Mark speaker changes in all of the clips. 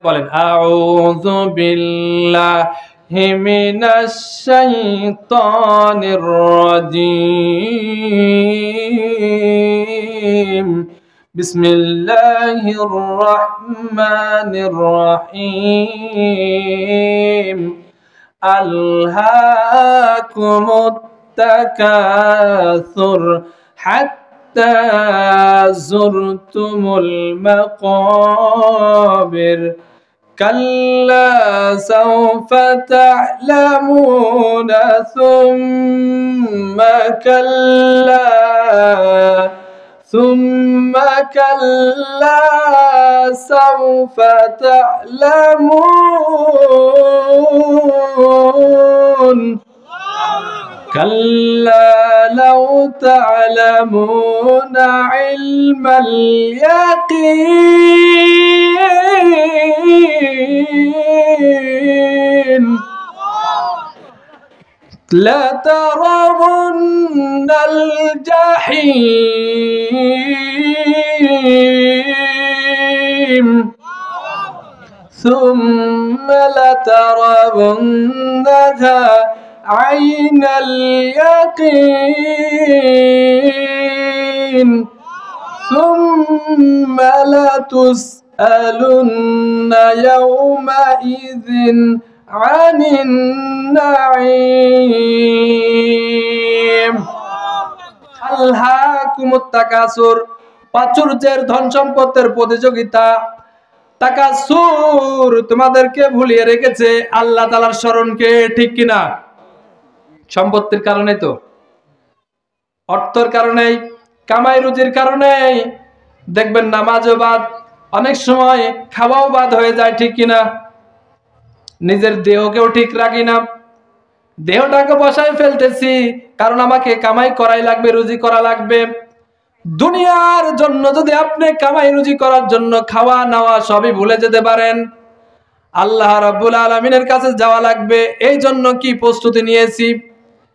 Speaker 1: বলেন আউযু বিল্লাহি মিনাশ শাইতানির রাজীম বিসমিল্লাহির রহমানির রহিম আলহাকুমুত তাকাসুর হাত্তা যুরতুমুল মাকাবির كلا سوف تعلمون ثم كلا سوف تعلمون كلا لو تعلمون علم اليقين لترون الجحيم ثم لترونها عين اليقين ثم لتسألن يومئذ عن النعيم আলহাকুমুত তাকাসুর প্রাচুর্যের ধন সম্পদের প্রতিযোগিতা তাকাসুর তোমাদেরকে ভুলিয়ে রেখেছে আল্লাহ তাআলার স্মরণকে ঠিক কিনা সম্পত্তির কারণে তো অর্থের কারণেই কামাই রুজির কারণেই দেখবেন নামাজও বাদ অনেক সময় খাওয়াও বাদ হয়ে যায় ঠিক কিনা নিজের দেহকেও ঠিক রাখি না দেহটাকে বসায় ফেলতেছি কারণ আমাকে কামাই করাই লাগবে রুজি করা লাগবে দুনিয়ার জন্য যদি আপনি কামাই রুজি করার জন্য খাওয়া নাওয়া সবই ভুলে যেতে পারেন আল্লাহ রাব্বুল আলামিনের কাছে যাওয়া লাগবে এই জন্য কি প্রস্তুতি নিয়েছি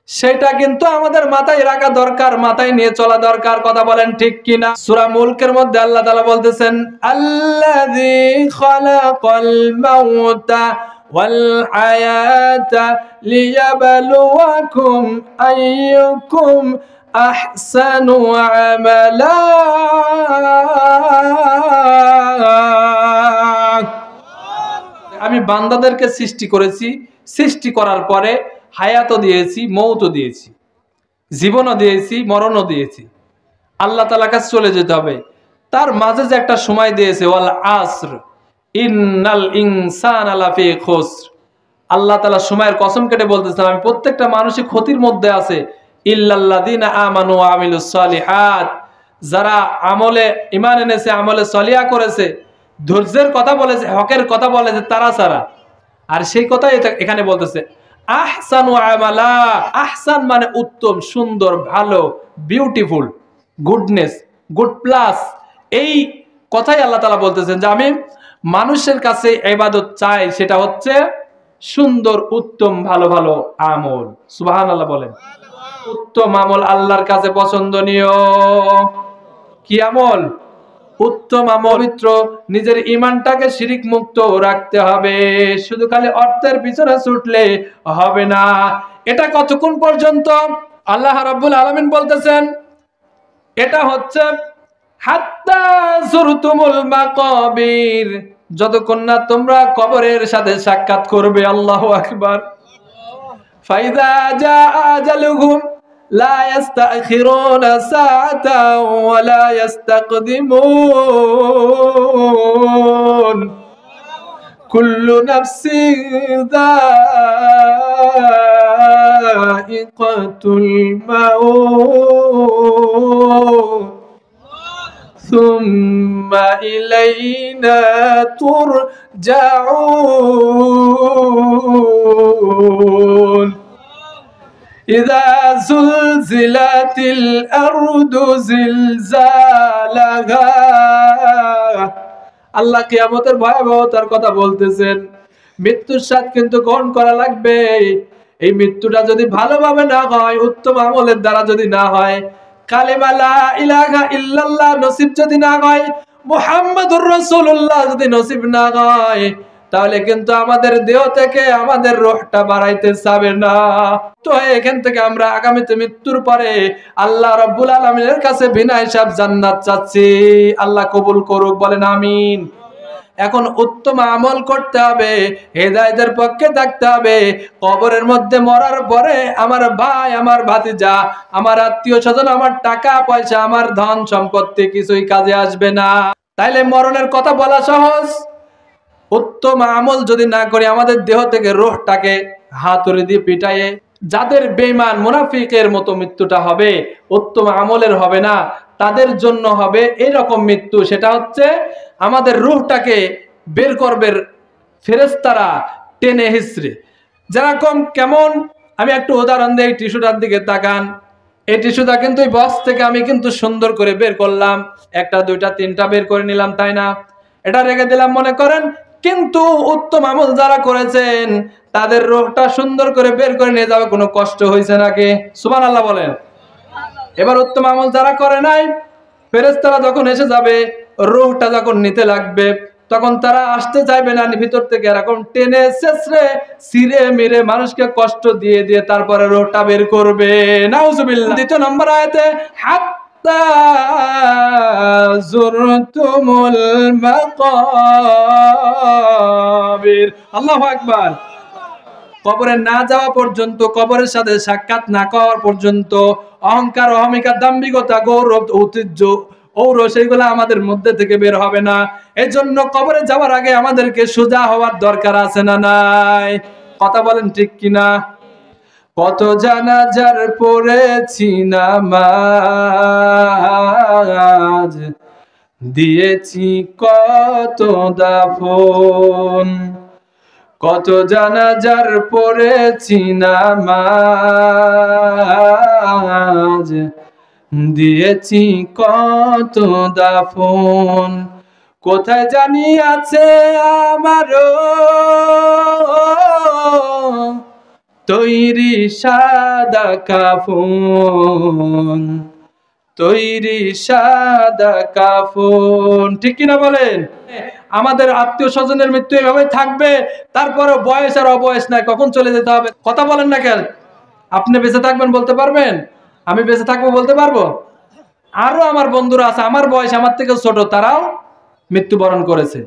Speaker 1: সেটা কিন্তু আমাদের মাথায় রাখা দরকার মাথায় নিয়ে চলা দরকার কথা বলেন ঠিক কিনা সূরা মুলকের মধ্যে আল্লাহ তাআলা বলতেছেন আল্লাযী খালাকাল মাউতা ওয়াল হায়াতা লিয়াবলুয়াকুম আইয়ুকুম আহসানু আমালা আমি বান্দাদেরকে সৃষ্টি করেছি সৃষ্টি করার পরে হায়াতও দিয়েছি মৌতও দিয়েছি জীবনও দিয়েছি মরণও দিয়েছি আল্লাহ তাআলার কাছে চলে যেতে হবে তার মাঝে যে একটা সময় দিয়েছে ওয়াল আসর ইন্নাল ইনসানা লাফি খুসর আল্লাহ তাআলা সময়ের কসম কেটে বলতেছেন আমি প্রত্যেকটা মানুষই ক্ষতির মধ্যে আছে ইল্লাল্লাযিনা আমানু ওয়া আমিলুস সালিহাত যারা আমলে ঈমান এনেছে আমলে সলিহা করেছে ধৈর্যের কথা বলেছে হকের কথা বলেছে তারা ছাড়া আর সেই কথাই এখানে বলতেছে আহসানু আমালা আহসান মানে উত্তম সুন্দর ভালো বিউটিফুল গুডনেস গুড প্লাস এই কথাই আল্লাহ তাআলা বলতেছেন যে আমি মানুষের কাছে ইবাদত চাই সেটা হচ্ছে সুন্দর উত্তম ভালো ভালো আমল সুবহানাল্লাহ বলেন উত্তম আমল আল্লাহর কাছে পছন্দনীয় কি আমল উত্তম আমল পবিত্র নিজের ঈমানটাকে শিরিক মুক্ত রাখতে হবে শুধু খালি অর্থের পিছনে ছুটলে হবে না এটা কতক্ষণ পর্যন্ত আল্লাহ রাব্বুল আলামিন বলতেছেন এটা হচ্ছে হাত্তা যুরতুমুল মাকাবির যতক্ষণ না তোমরা কবরের সাথে সাক্ষাৎ করবে আল্লাহু আকবার ফাইদা জা আজালুহুম لا يستأخرون ساعة ولا يستقدمون كل نفس ذائقة الموت ثم إلينا ترجعون إذا زلزلت الأرض زلزالها আল্লাহ কিয়ামতের ভয়াবহতার কথা বলতেছেন মৃত্যুর স্বাদ কিন্তু গ্রহণ করা লাগবে এই মৃত্যুটা যদি ভালোভাবে না হয় উত্তম আমলের দ্বারা যদি না হয় কালিমা লা ইলাহা ইল্লাল্লাহ নসিব যদি না হয় মুহাম্মাদুর রাসূলুল্লাহ যদি নসিব না হয়, তাহলে কিন্তু আমাদের দেহ থেকে আমাদের রূহটা বাড়াইতে চাবে না। তো এখান থেকে আমরা আগামীতে মৃত্যুর পরে আল্লাহ রাব্বুল আলামিনের কাছে বিনা হিসাব জান্নাত চাচ্ছি। আল্লাহ কবুল করুক, বলেন আমিন। এখন উত্তম আমল করতে হবে, হেদায়েতের পক্ষে থাকতে হবে। কবরের মধ্যে মরার পরে আমার ভাই, আমার ভাতিজা, আমার আত্মীয় স্বজন, আমার টাকা পয়সা, আমার ধন সম্পত্তি কিছুই কাজে আসবে না। তাইলে মরণের কথা বলা সহজ, উত্তম আমল যদি না করি আমাদের দেহ থেকে রূহটাকে হাতুড়ি দিয়ে পিটাইয়ে, যাদের বেঈমান মুনাফিকের মতো মৃত্যুটা হবে, উত্তম আমলের হবে না, তাদের জন্য হবে এরকম মৃত্যু। সেটা হচ্ছে আমাদের রূহটাকে বের করবে ফেরেশতারা টেনে হিচড়ে। যেরকম কেমন, আমি একটু উদাহরণ দিই। টিস্যুটার দিকে তাকান। এই টিস্যুটা কিন্তু এই বক্স থেকে আমি কিন্তু সুন্দর করে বের করলাম, একটা দুইটা তিনটা বের করে নিলাম, তাই না? এটা রেখে দিলাম মনে করেন। কিন্তু উত্তম আমল যারা করেছেন তাদের রূহটা সুন্দর করে বের করে নিয়ে যাবে কোনো কষ্ট হয়েছে নাকি? সুবহানাল্লাহ বলেন। এবার উত্তম আমল যারা করে নাই, ফেরেশতারা যখন এসে যাবে, রূহটা যখন নিতে লাগবে, তখন তারা আসতে চাইবে না, ভিতর থেকে এরকম টেনে ছেঁচড়ে ছিঁড়ে মেরে মানুষকে কষ্ট দিয়ে দিয়ে তারপরে রূহটা বের করবে। নাউজুবিল্লাহ। দ্বিতীয় নম্বর আয়াতে হাত্তা যুরতুমুল মাকাবির, আল্লাহু আকবার। কবরে না যাওয়া পর্যন্ত, কবরের সাথে সাক্ষাৎ না করার পর্যন্ত অহংকার, অহমিকা, দাম্ভিকতা, গৌরব, ঐতিহ্য, ঔরস এগুলো আমাদের মধ্যে থেকে বের হবে না। এই জন্য কবরে যাওয়ার আগে আমাদেরকে সোজা হওয়ার দরকার আছে না নাই? কথা বলেন ঠিক কিনা? কত জানাজার পড়েছি নামাজ, দিয়েছি কত দাফন, কত জানাজার পড়েছি নামাজ, দিয়েছি কত দাফন, কোথায় জানি আছে আমারও তৈরি সাদা কাফন, তৈরি সাদা কাফন। ঠিক কিনা বলেন? আমাদের আত্মীয় স্বজনের মৃত্যু এভাবে থাকবে, তারপরে বয়স আর অবয়স নাই, কখন চলে যেতে হবে। কথা বলেন না কেন? আপনি বেঁচে থাকবেন বলতে পারবেন? আমি বেঁচে থাকবো বলতে পারবো? আরো আমার বন্ধুরা আছে আমার বয়স, আমার থেকে ছোট, তারাও মৃত্যুবরণ করেছে,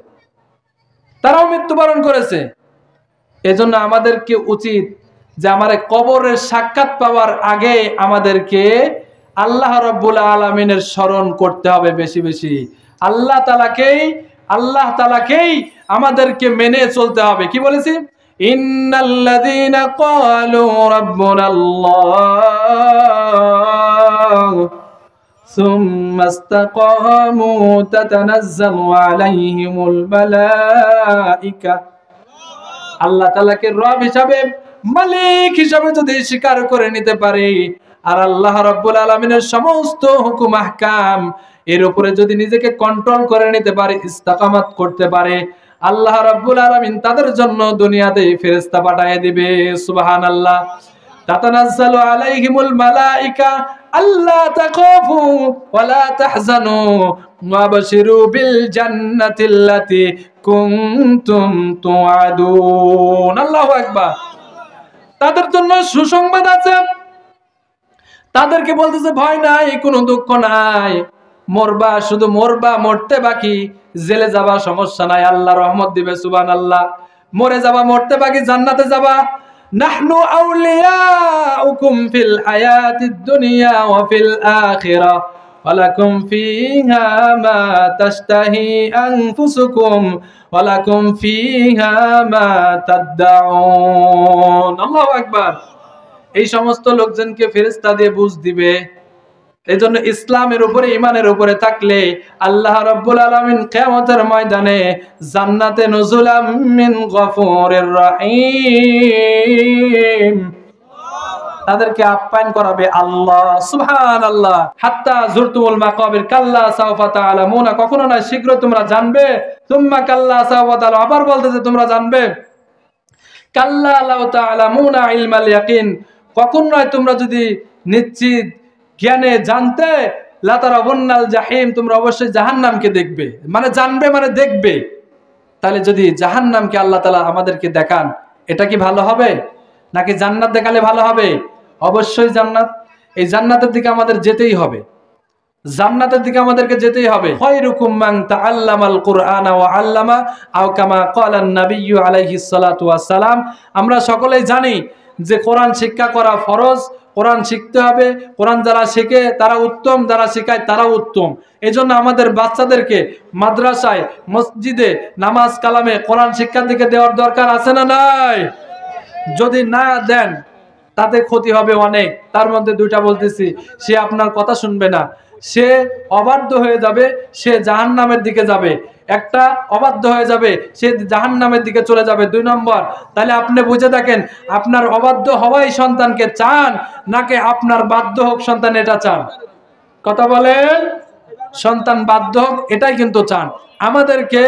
Speaker 1: তারাও মৃত্যুবরণ করেছে। এজন্য আমাদেরকে উচিত যে আমার কবরের সাক্ষাৎ পাওয়ার আগে আমাদেরকে আল্লাহ রাব্বুল আলামিনের স্মরণ করতে হবে বেশি বেশি। আল্লাহ তাআলাকেই আমাদেরকে মেনে চলতে হবে। কি বলেছি? ইন্নাল্লাযীনা ক্বালু রাব্বুনাল্লাহ সুম্মা ইসতাকামু তাতানাজ্জালু আলাইহিমুল মালাইকা, আল্লাহ তাআলাকে রব হিসাবে, মালিক হিসাবে যদি স্বীকার করে নিতে পারে, আর আল্লাহ রাব্বুল আলামিনের সমস্ত হুকুম আহকাম এর উপরে যদি নিজেকে কন্ট্রোল করে নিতে পারে, ইস্তেকামাত করতে পারে, আল্লাহ রাব্বুল আলামিন তাদের জন্য দুনিয়াতে ফেরেশতা পাঠিয়ে দিবে। সুবহানাল্লাহ। তাতানাজ্জালু আলাইহিমুল মালাইকা আল্লা তাখাফু ওয়া লা তাহজানু ওয়াবশিরু বিল জান্নাতিল্লাতী কুনতুম তুআদুন। আল্লাহু আকবার। তাদের জন্য সুসংবাদ আছে। তাদেরকে বলতেছে ভয় নাই, কোনো দুঃখ নাই, মরবা, শুধু মরবা, মরতে বাকি, জেলে যাবা সমস্যা নাই, আল্লাহ রহমত দিবে। সুবহানাল্লাহ। মরে যাবা, মরতে বাকি, জান্নাতে যাবা। নাহনু আউলিয়াউকুম ফিল হায়াতিদ দুনিয়া ওয়া ফিল আখিরাহ ওয়ালাকুম ফিহা মা তাশতাহি আনফুসুকুম ওয়ালাকুম ফিহা মা তাদদাউন। আল্লাহু আকবার। এই সমস্ত লোকজনকে ফেরেশতা দিয়ে বুঝ দিবে। এজন্য ইসলামের উপরে, ঈমানের উপরে থাকলে আল্লাহ রাব্বুল আলামিন কিয়ামতের ময়দানে জান্নাতে নুজুলাম মিন গফুরির রহিম, তাদেরকে আপ্যায়ন করাবে আল্লাহ। সুবহানাল্লাহ। হাত্তা যুরতুমুল মাকাবির কাল্লা সাওফা তাআলামুনা, কখনো না, শীঘ্র তোমরা জানবে। সুম্মা কাল্লা সাওফা তাআলামুনা, আবার বলতেছে তোমরা জানবে। কাল্লা লাউ তাআলামুনা ইলমাল ইয়াকিন, কখন নয় তোমরা যদি নিশ্চিত জ্ঞানে জানতে, লা তারাবুন্নাল জাহিম, তোমরা অবশ্যই জাহান্নামকে দেখবে, মানে জানবে মানে দেখবে। তাহলে যদি জাহান্নামকে আল্লাহ তাআলা আমাদেরকে দেখান, এটা কি ভালো হবে নাকি জান্নাত দেখালে ভালো হবে? অবশ্যই জান্নাত। এই জান্নাতের দিকে আমাদের যেতেই হবে, জান্নাতের দিকে আমাদেরকে যেতেই হবে। খায়রুকুম মান তাআল্লামাল কুরআনা ওয়া আল্লামা আও কামা ক্বালান নাবিয়্যু আলাইহিস সালাতু ওয়াস সালাম। আমরা সকলেই জানি যে কোরআন শিক্ষা করা ফরজ, কোরআন শিখতে হবে। কোরআন যারা শেখে তারা উত্তম, যারা শেখায় তারা উত্তম। এজন্য আমাদের বাচ্চাদেরকে মাদ্রাসায়, মসজিদে, নামাজ কালামে কোরআন শিক্ষার দিকে দেওয়ার দরকার আছে না নাই? যদি না দেন তাতে ক্ষতি হবে অনেক। তার মধ্যে দুইটা বলতেছি, সে আপনার কথা শুনবে না, সে অবাধ্য হয়ে যাবে, সে জাহান্নামের দিকে যাবে। একটা অবাধ্য হয়ে যাবে, সে জাহান্নামের দিকে চলে যাবে। 2 নম্বর, তাহলে আপনি বুঝে দেখেন, আপনার অবাধ্য হওয়াই সন্তানকে চান নাকি আপনার বাধ্য হোক সন্তান, এটা চান? কথা বলেন। সন্তান বাধ্য হোক এটাই কিন্তু চান। আমাদেরকে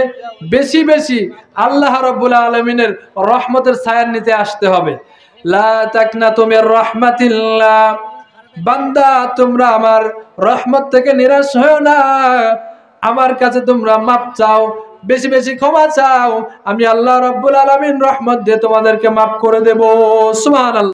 Speaker 1: বেশি বেশি আল্লাহ রাব্বুল আলামিনের রহমতের ছায়ার নিতে আসতে হবে। লা তাকনাতু মির রাহমাতিল্লাহ, বান্দা তোমরা আমার রহমত থেকে নিরাশ হয়ো না। আমার কাছে তোমরা মাপ চাও, বেশি বেশি ক্ষমা চাও, আমি আল্লাহ রাব্বুল আলামিন রহমত দিয়ে তোমাদেরকে মাফ করে দেব। সুবহানাল্লাহ।